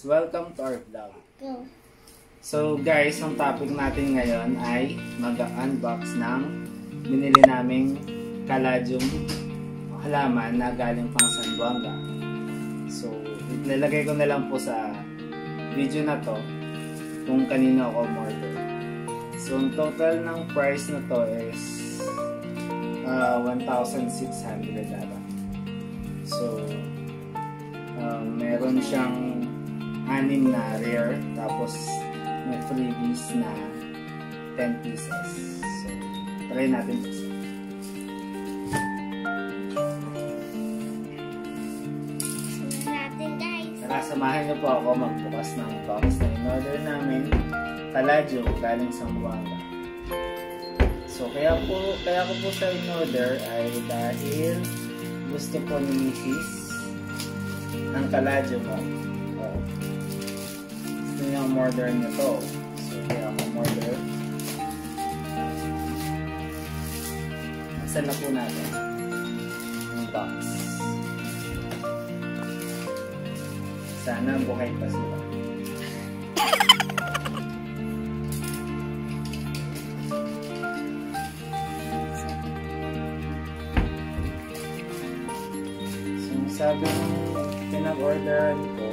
guys! Welcome to our vlog. So guys, ang topic natin ngayon ay mag-unbox ng binili naming caladium halaman na galing pang Zamboanga. So, ilalagay ko na lang po sa video na to kung kanino ako order. So, ang total ng price na to is 1,600 ata. So, meron siyang 6 na rare, tapos may freebies na 10 pieces. So, try natin ito. Tara, samahan niyo po ako magbukas ng box na in-order namin. Caladium galing sa Zamboanga. So, kaya ko po sa in-order ay dahil gusto po ni Mrs. ng caladium mo. Gusto niya order niya to. So, kaya ako order. Saan na po natin yung box. Sana buhay pa sila. So, sabi ng pinag-orderan ko,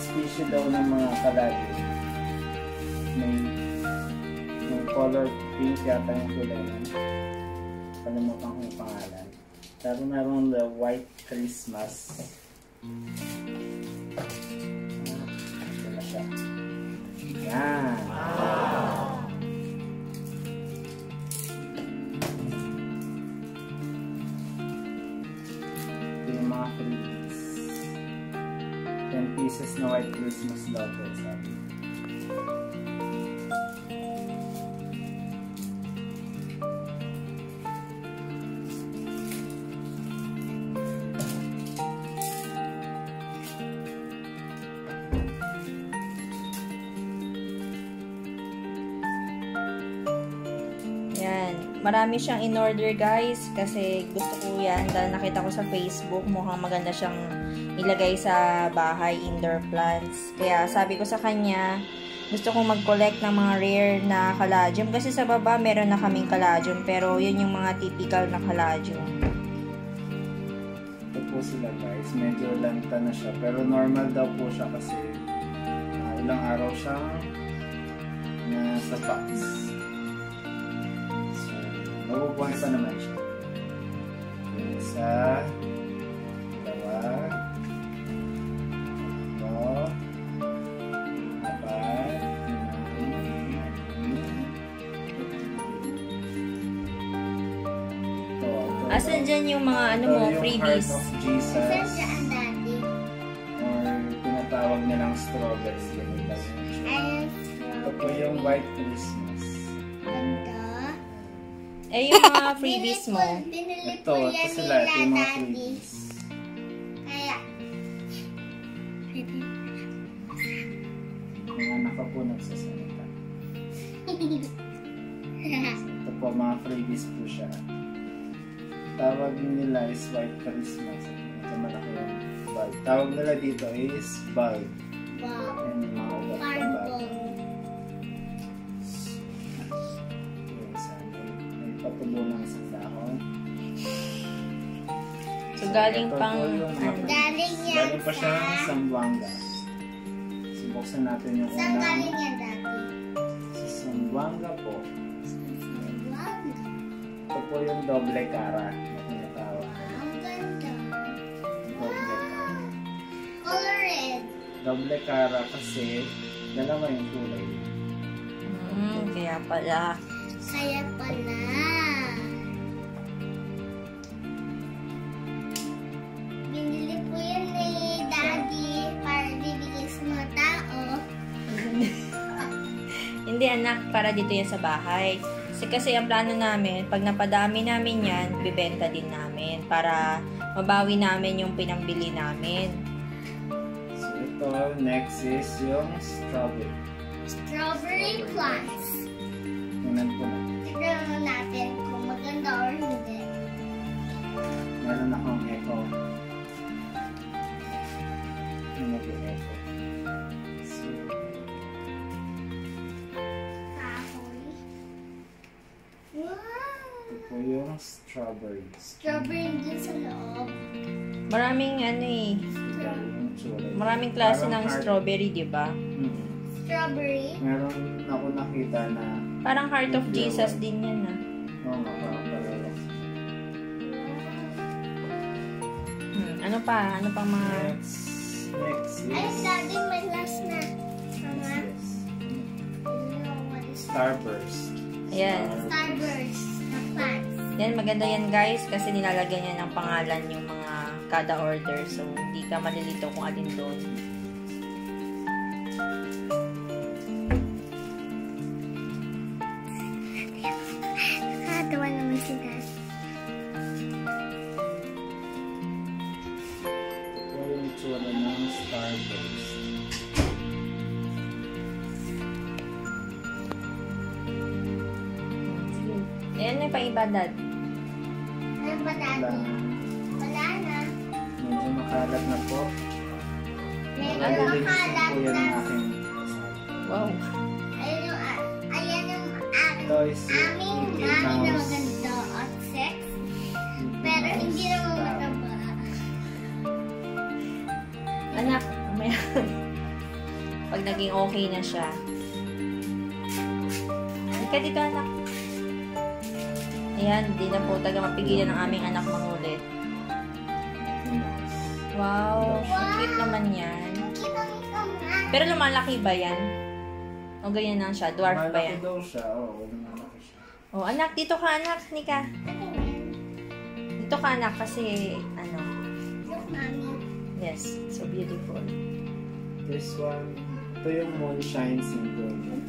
species daw ng mga caladium. May color pink yata yung kulay nun. Kalimutan ko yung pangalan. Sabi meron the white Christmas. Ito na siya. Yan. Mga freebies. 10 pieces na white Christmas logo, sabi. Marami siyang in-order guys kasi gusto ko yan dahil nakita ko sa Facebook mukhang maganda siyang ilagay sa bahay, indoor plants. Kaya sabi ko sa kanya gusto kong mag-collect ng mga rare na caladium kasi sa baba meron na kaming caladium pero yun yung mga typical na caladium. Ito po sila guys, medyo lanta na siya pero normal daw po siya kasi ilang araw siyang nasa box. Mabubuhay pa naman siya. Isa, dalawa, tatlo, apat, 9. Asan dyan yung mga ano mo, freebies? Heart of Jesus. Or tinatawag nilang strawberries. Ito po yung white Christmas. Eh, yung mga freebies mo. Ito sila. Ito yung mga freebies. Mga anak ko po nagsasalita. Ito po, mga freebies po siya. Tawag nila is white Christmas. Ito malaki yung bulb. Tawag nila dito is bulb. And mga ugat pa bulb. Patulungan sa dahon. So, galing pang galing pa siya sa Zamboanga. So, buksan natin yung unang. Saan galing yan dati? Sa Zamboanga po. Ito po yung doble cara na tinatawag. Ang ganda. Doble cara. Color red. Doble cara kasi dalawa yung kulay. Kaya pala. Kaya pala. Binili po yan ni Daddy para bibigay sa mga tao. Hindi anak, para dito yan sa bahay. Kasi ang plano namin, pag napadami namin yan, bibenta din namin para mabawi namin yung pinambili namin. So ito, next is yung strawberry. Strawberry plants. Tingnan po na. Tignan natin kung maganda or hindi. Meron akong echo. nag-e-echo. So, Kahoy. Wow! ito po yung strawberries. Strawberry din sa loob. Maraming ano eh. Yung tsura. Maraming klase Parang ng heart. strawberry, di ba? Strawberry. Meron ako nakita na Parang Heart of Jesus din yan ah. mga parang Ano pa? Ano pang mga... Next Ay, is daddy, may last na. Mama. yes. You know what is Starburst. Ayan. Starburst na plants. Yan, maganda yan guys kasi nilalagyan niya ng pangalan yung mga kada order. So, hindi ka malilito kung alin doon. Nakakatawa naman si Dad. Ito yung tsura ng Starburst. Sige. Ayan, may pa-iba dad. Ano ba, Daddy? Wala na. Medyo makalat na po. Medyo Nalilinis makalat po yan na. ang aking Wow. Ayan yung Ito is aming Mickey mami na Mouse. maganda at sex. Pero hindi naman mataba. Anak, may... Pag naging okay na siya. Halika dito anak. Ayan, di na po taga mapigilan ng aming anak mangulit. Wow, cute naman yan. Kitang-kita nga. Pero lumalaki ba yan? O ganyan lang siya? Dwarf ba yan? Malaki daw siya. Oo, malaki siya. Oh, anak, dito ka anak, Nika. Dito ka anak kasi, ano, Look, Mommy. yes, so beautiful. This one, ito yung Moonshine Syngonium.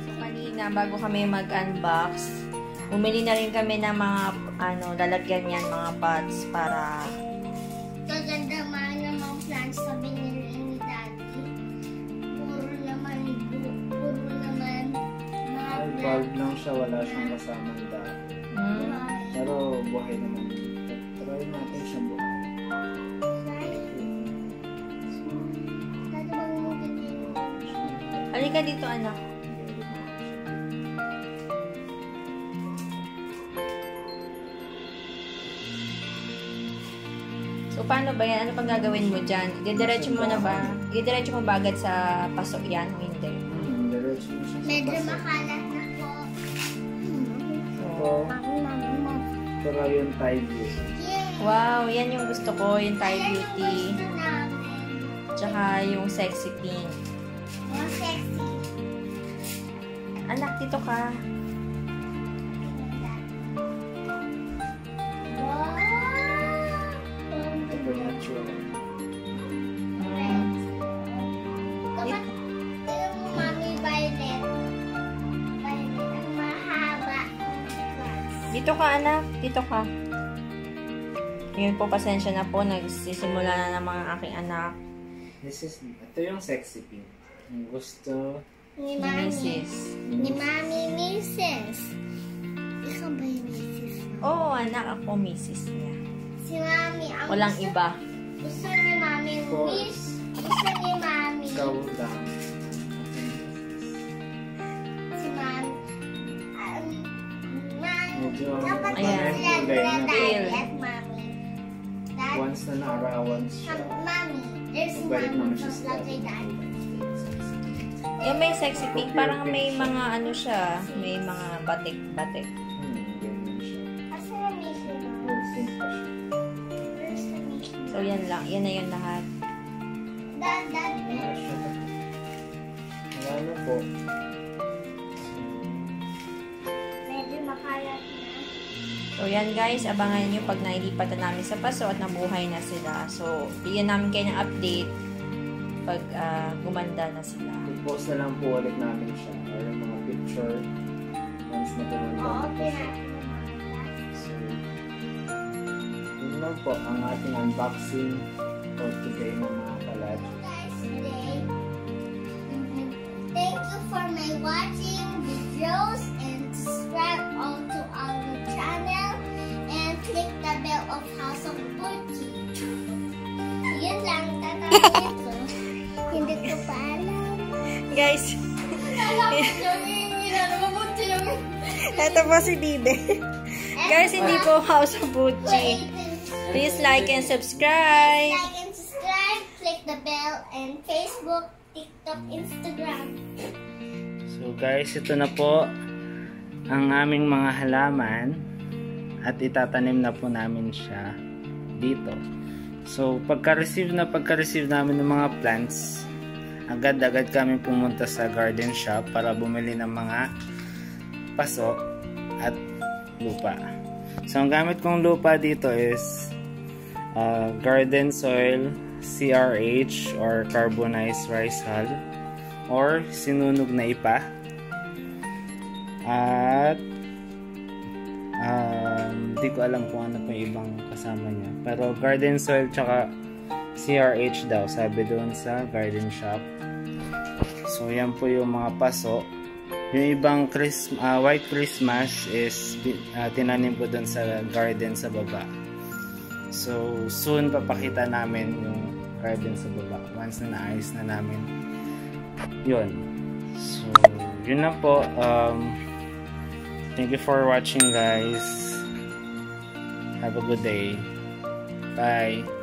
So, kanina, bago kami mag-unbox, bumili na rin kami ng mga, ano, lalagyan yan, mga pots para, Kaganda man ng mga plants sa binili ni Daddy. Puro naman mga Ay, bulb lang siya. Wala siyang kasamang dahon. Pero buhay naman. Try natin siyang buhay. Daddy, bang mo ganyan? halika dito anak. So, paano ba yan? Ano pang gagawin mo dyan? Didiretso mo na ba? Didiretso mo ba agad sa pasok yan o hindi? Diretso mo siya sa Medyo paso. makalat na po. Ito, ito raw yung Thai beauty. Yay! Wow, yan yung gusto ko, yung Thai Ayan yung beauty. gusto namin. Tsaka yung sexy pink. Mga sexy. Anak, dito ka. Wow! Ito yung tsura. Dapat, tingnan mo, Mami, violet. Violet, ang mahaba. Dito ka, anak. Dito ka. Ngayon po, pasensya na po. Nagsisimula na ng mga aking anak. Ito yung sexy pink. Yung gusto Ni Ni Mami. Mrs. Ni Mami, Mrs. Ikaw ba yung Mrs? Oo, anak. Ako, Mrs. niya. Si Mami, ang Walang gusto, iba. gusto ni Mami, Of course. Gusto ni Mami. ikaw lang. Si Mami. Medyo Dapat Ayan. sila kulay na Daddy at Mami. Dad, once na naarawan siya. Mami, there's si Balik Mami naman siya from sa Daddy Daddy. Eh, may sexy pink. Parang may mga ano siya. May mga batik-batik. Ganyan siya. Asa na Mickey Mouse? Full pink pa siya. Where's the Mickey Mouse? So, yan lang. Yan na yung lahat. Dad, Wala siya. Wala na po. medyo makalat na. So, yan guys. Abangan nyo pag nailipat na namin sa paso at nabuhay na sila. So, bigyan namin kayo ng update pag gumanda na sila. I-post na lang po ulit namin siya. Or yung mga picture. Once na pumanda Oo, na po siya. pinapin So, yun lang po ang ating unboxing for today ng mga Caladium. guys today. Thank you for my watching videos and subscribe also our channel and click the bell of House of Purchase. Hindi ko pa alam. Guys, ito po si Bibe. Guys, hindi po house of Bucci. Please like and subscribe. Like and subscribe. Click the bell and Facebook, TikTok, Instagram. So guys, ito na po ang aming mga halaman at itatanim na po namin siya dito. So pagka-receive namin ng mga plants, agad-agad kami pumunta sa garden shop para bumili ng mga paso at lupa. So ang gamit kong lupa dito is garden soil, CRH or carbonized rice hull or sinunog na ipa, at hindi ko alam kung ano pa yung ibang kasama niya, pero garden soil tsaka CRH daw sabi doon sa garden shop. So yan po yung mga paso. Yung ibang white Christmas is tinanim ko doon sa garden sa baba. So soon papakita namin yung garden sa baba once na naayos na namin yun. So yun na po. Thank you for watching guys. Have a good day. Bye.